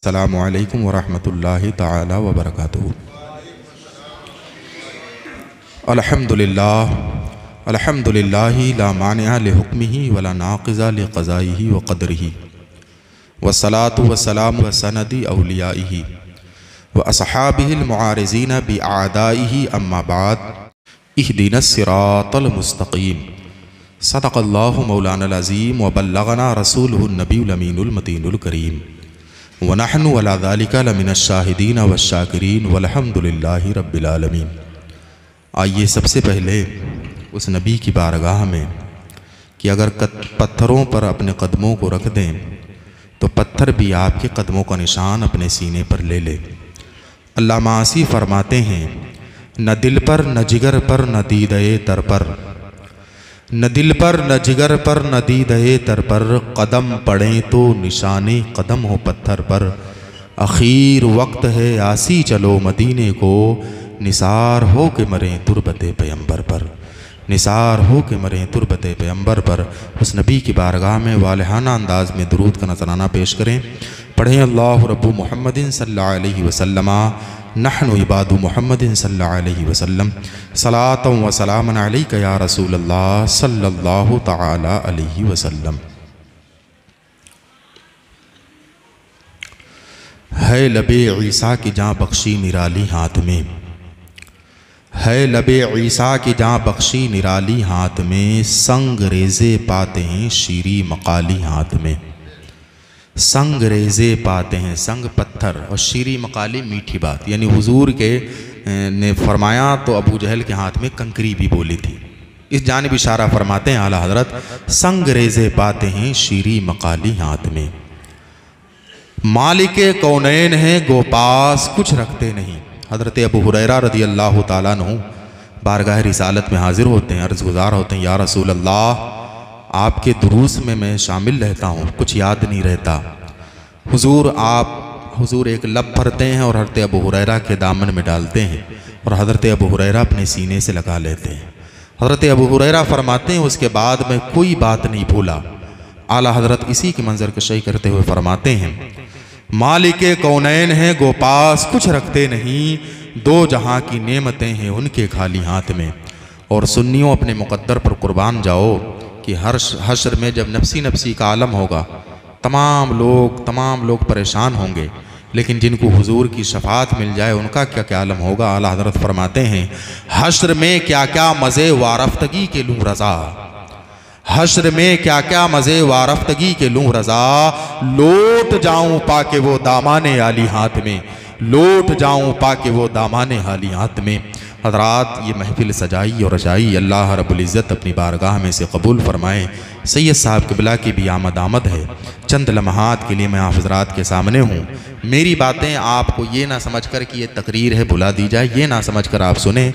अस्सलामु अलैकुम वरहमतुल्लाहि ताला वबरकातुहू। अल्हम्दुलिल्लाहि ला मानिअ लिहुक्मिही वला नाक़िज़ा लिक़ज़ाइही व क़दरिही वस्सलातु वस्सलामु वसनदी औलियाइही व अस्हाबिहिल मुआरिज़ीन बिअअदाइही अम्मा बाद। इहदिनस सिरातल मुस्तक़ीम। सदक़ल्लाहु मौलानल अज़ीम व बल्लगना रसूलुहुन नबियुल अमीनुल मतीनुल करीम व नहनु अला ज़ालिका लमिनश शाहिदीन वश्शाकिरीन वल्हम्दुलिल्लाहि रब्बिल आलमीन। आइए सबसे पहले उस नबी की बारगाह में कि अगर पत्थरों पर अपने कदमों को रख दें तो पत्थर भी आपके कदमों का निशान अपने सीने पर ले ले। अल्लाह मासी फरमाते हैं, न दिल पर न जिगर पर न दीदे तर पर, न दिल पर न जिगर पर न दीदे तर पर, कदम पड़ें तो निशाने कदम हो पत्थर पर। आखिर वक्त है आसी चलो मदीने को, निसार हो के मरें तुरबते पैगंबर पर, निसार हो के मरें तुरबते पैगंबर पर। उस नबी की बारगाह में वालिहाना अंदाज में दुरूद का नजराना पेश करें। पढ़ें अल्लाहु रब्बु मुहम्मदिन सल्लल्लाहु अलैहि वसल्लम नहनु इबादु मुहम्मदिन सल्लल्लाहु अलैहि वसल्लम सलातन व सलामन अलैका या रसूल अल्लाह सल्लल्लाहु तआला अलैहि वसल्लम। है लबे ईसा की जाँ बख्शी निराली हाथ में, है लबे ईसा की जाँ बख्शी निराली हाथ में, संग रेज़े पाते हैं शीरी मकाली हाथ में। संग रेज़े पाते हैं, संग पत्थर और शीरी मकाली मीठी बात, यानी हुजूर के ने फरमाया तो अबू जहल के हाथ में कंकरी भी बोली थी। इस जानिब इशारा फरमाते हैं आला हजरत, संग रेज़े पाते हैं शीरी मकाली हाथ में। मालिके कौनैन हैं गो पास कुछ रखते नहीं। हज़रत अबू हुरैरा रज़ी अल्लाह ताला अन्हु बारगाह रिसालत में हाजिर होते हैं, अर्ज़ गुज़ार होते हैं, या रसूल अल्लाह आपके दुरूस में मैं शामिल रहता हूँ, कुछ याद नहीं रहता। हुजूर एक लब भरते हैं और हज़रत अबू हुरैरा के दामन में डालते हैं और हज़रत अबू हुरैरा अपने सीने से लगा लेते हैं। हज़रत अबू हुरैरा फरमाते हैं, उसके बाद मैं कोई बात नहीं भूला। आला हज़रत इसी के मंजर कशी करते हुए फरमाते हैं, मालिके कौनैन हैं गो पास कुछ रखते नहीं, दो जहां की नेमतें हैं उनके खाली हाथ में। और सुन्नियों अपने मुकद्दर पर कुर्बान जाओ कि हर हश्र में जब नफसी नफसी का आलम होगा, तमाम लोग परेशान होंगे, लेकिन जिनको हुजूर की शफात मिल जाए उनका क्या क्या आलम होगा। आला हज़रत फरमाते हैं, हश्र में क्या क्या मज़े वारफ्तगी के लूँ रज़ा, हश्र में क्या क्या मज़े वारफ्तगी के लूँ रज़ा, लौट जाऊँ पाके वो दामाने आली हाथ में, लौट जाऊँ पाके वो दामाने आली हाथ में। हज़रात ये महफिल सजाई और रजाई अल्लाह रब्बुल इज़्ज़त अपनी बारगाह में से कबूल फरमाए। सैयद साहब क़िबला की भी आमद है। चंद लम्हात के लिए मैं आप हज़रात के सामने हूँ। मेरी बातें आपको ये ना समझ कर कि ये तकरीर है बुला दी जाए, ये ना समझ कर आप सुने,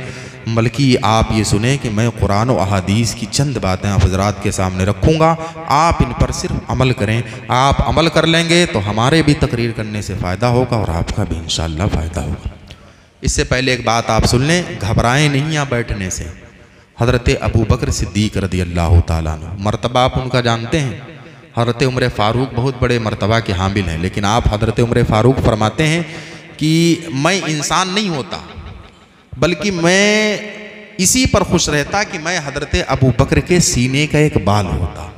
बल्कि आप ये सुने कि मैं कुरान और अहादीस की चंद बातें आप हज़रात के सामने रखूँगा, आप इन पर सिर्फ अमल करें। आप अमल कर लेंगे तो हमारे भी तकरीर करने से फ़ायदा होगा और आपका भी इंशाअल्लाह फ़ायदा होगा। इससे पहले एक बात आप सुन लें, घबराएं नहीं यहाँ बैठने से। हज़रत अबू बकर सिद्दीक़ रज़ी अल्लाह ताला अन्हु, मर्तबा आप उनका जानते हैं। हज़रत उमर फ़ारूक बहुत बड़े मर्तबा के हामिल हैं, लेकिन आप हज़रत उमर फ़ारूक फरमाते हैं कि मैं इंसान नहीं होता, बल्कि मैं इसी पर खुश रहता कि मैं हज़रत अबू बकर के सीने का एक बाल होता।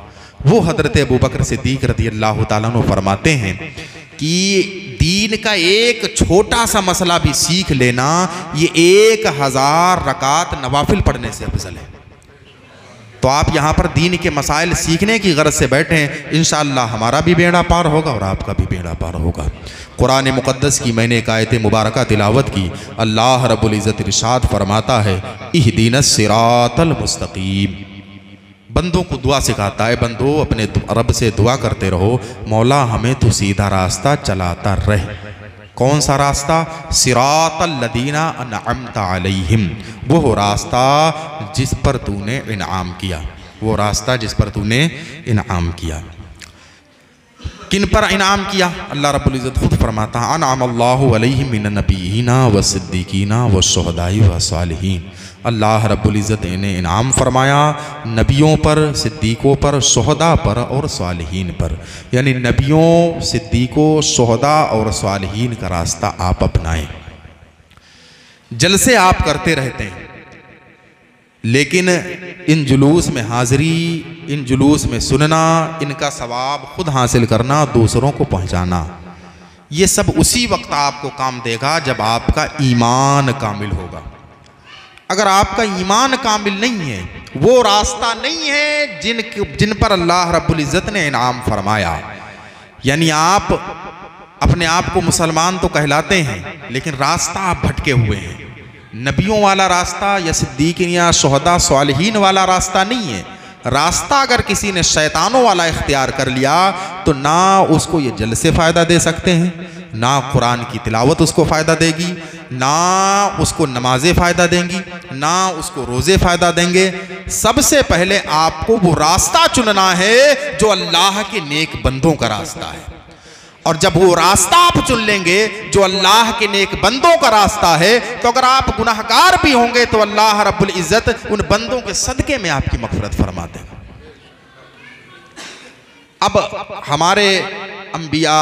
वो हज़रत अबू बकर सिद्दीक़ रज़ी अल्लाह ताला अन्हु फरमाते हैं कि दीन का एक छोटा सा मसला भी सीख लेना ये 1000 रकात नवाफिल पढ़ने से अफजल है। तो आप यहाँ पर दीन के मसाइल सीखने की गरज से बैठें, इंशाअल्लाह हमारा भी बेड़ा पार होगा और आपका भी बेड़ा पार होगा। कुरान मुक़द्दस की मैंने एक आयत मुबारका तिलावत की। अल्लाह रब्बुल इज़्ज़त इरशाद फरमाता है, इहदिनस सिरातल मुस्तक़ीम। बंदों को दुआ सिखाता है, बंदो अपने रब से दुआ करते रहो, मौला हमें तो सीधा रास्ता चलाता रहे। कौन सा रास्ता? सिरातल लदीना अनअमता अलैहिम, वो रास्ता जिस पर तूने इनाम किया, वो रास्ता जिस पर तूने इनाम किया। किन पर इनाम किया? अल्लाह रब्बुल इज़्ज़त खुद फरमाता है, अनअमल्लाहु अलैहिम मिनन नबिय्यीना व सिद्दीकीना व शुहदाई व सालिहीन। अल्लाह रब्बुल इज़्ज़त ने इनाम फरमाया नबियों पर, सिद्दीक़ों पर, शुहदा पर और सालिहीन पर। यानी नबियों, सिद्दीक़ों, शुहदा और सालिहीन का रास्ता आप अपनाएं। जलसे आप करते रहते हैं, लेकिन इन जुलूस में हाज़िरी, इन जुलूस में सुनना, इनका सवाब खुद हासिल करना, दूसरों को पहुंचाना, ये सब उसी वक्त आपको काम देगा जब आपका ईमान कामिल होगा। अगर आपका ईमान कामिल नहीं है, वो रास्ता नहीं है जिन पर अल्लाह रब्बुल इज़्ज़त ने इनाम फरमाया। यानी आप अपने आप को मुसलमान तो कहलाते हैं, लेकिन रास्ता आप भटके हुए हैं। नबियों वाला रास्ता या सिद्दीकीन या शुहदा सालिहीन वाला रास्ता नहीं है। रास्ता अगर किसी ने शैतानों वाला इख्तियार कर लिया तो ना उसको ये जलसे फ़ायदा दे सकते हैं, ना कुरान की तिलावत उसको फ़ायदा देगी, ना उसको नमाज़ें फ़ायदा देंगी, ना उसको रोज़े फ़ायदा देंगे। सबसे पहले आपको वो रास्ता चुनना है जो अल्लाह के नेक बंदों का रास्ता है। और जब वो रास्ता आप चुन लेंगे जो अल्लाह के नेक बंदों का रास्ता है, तो अगर आप गुनाहगार भी होंगे तो अल्लाह रब्बुल इज़्ज़त उन बंदों के सदके में आपकी मग़फ़िरत फरमा देगा। अब हमारे अंबिया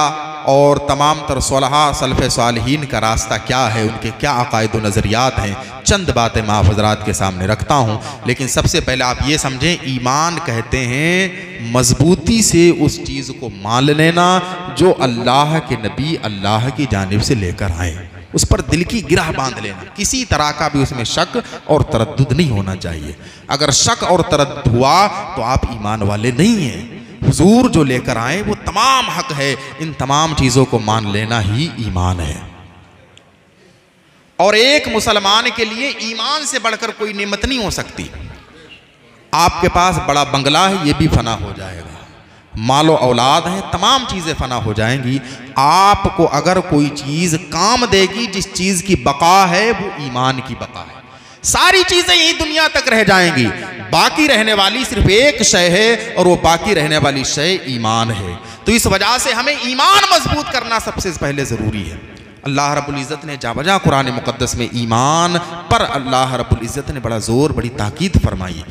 और तमाम तर सुलहा सल्फ़ सालिहीन का रास्ता क्या है, उनके क्या अक़ायद व नज़रियात हैं, चंद बातें मैं आप हज़रात के सामने रखता हूँ। लेकिन सबसे पहले आप ये समझें, ईमान कहते हैं मजबूती से उस चीज़ को मान लेना जो अल्लाह के नबी अल्लाह की जानिब से लेकर आए, उस पर दिल की गिरह बांध लेना, किसी तरह का भी उसमें शक और तरद्दुद नहीं होना चाहिए। अगर शक और तरद्दुद हुआ तो आप ईमान वाले नहीं हैं। हुजूर जो लेकर आए वो तमाम हक है, इन तमाम चीज़ों को मान लेना ही ईमान है। और एक मुसलमान के लिए ईमान से बढ़कर कोई नेमत नहीं हो सकती। आपके पास बड़ा बंगला है, ये भी फना हो जाएगा, मालो औलाद है, तमाम चीज़ें फना हो जाएंगी। आपको अगर कोई चीज़ काम देगी, जिस चीज़ की बका है वो ईमान की बका है। सारी चीज़ें यही दुनिया तक रह जाएंगी, बाकी रहने वाली सिर्फ एक शय है और वो बाकी रहने वाली शय ईमान है। तो इस वजह से हमें ईमान मजबूत करना सबसे पहले ज़रूरी है। अल्लाह रब्बुल इज़्ज़त ने जाबजा कुरान मुक़द्दस में ईमान पर अल्लाह रब्बुल इज़्ज़त ने बड़ा ज़ोर, बड़ी ताकीद फरमाई।